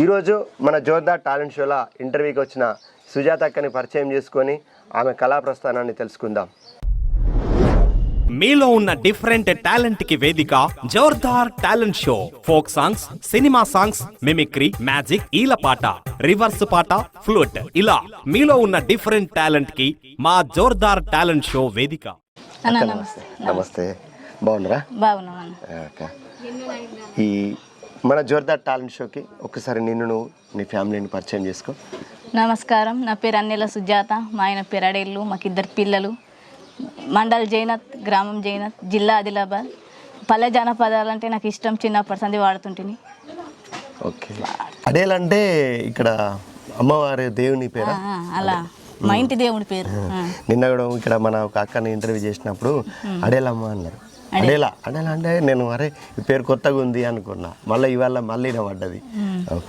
ఈరోజు మన జోర్దార్ టాలెంట్ షోలో ఇంటర్వ్యూకి వచ్చిన సుజాత అక్కని పరిచయం చేసుకొని ఆమె కళా ప్రస్థానాన్ని తెలుసుకుందాం. మీలో ఉన్న డిఫరెంట్ టాలెంట్ కి వేదిక Jordar talent show. Folk songs, cinema songs, mimicry, magic, ఈలపాట, రివర్స్ పాట, ఫ్లూట్, ఇలా మీలో ఉన్న డిఫరెంట్ టాలెంట్ కి మా జోర్దార్ టాలెంట్ షో వేదిక. నమస్తే, బాగున్నారా? బాగున్నామన్న. ఈ మన జోర్దార్ టాలెంట్ షోకి ఒక్కసారి నిన్ను నీ ఫ్యామిలీని పరిచయం చేసుకో. నమస్కారం, నా పేరు అన్నెల సుజాత, మా ఆయన పేరు అడేళ్ళు, మాకు 2 పిల్లలు. మండల్ జైనత్, గ్రామం జైనత్, జిల్లా ఆదిలాబాద్. పల్లె జానపదాలు అంటే నాకు ఇష్టం, చిన్నప్పటి సంది వాడుతుంటిని. ఓకే, అడేలంటే ఇక్కడ అమ్మవారి దేవుని పేరు? అలా మా ఇంటి దేవుడి పేరు. నిన్న కూడా ఇక్కడ మన ఒక అక్కని ఇంటర్వ్యూ చేసినప్పుడు అడేలమ్మ అన్నారు. అడేలా అంటే నేను అరే ఈ పేరు కొత్తగా ఉంది అనుకున్నా, మళ్ళీ ఇవాళ మళ్ళీ పడ్డది.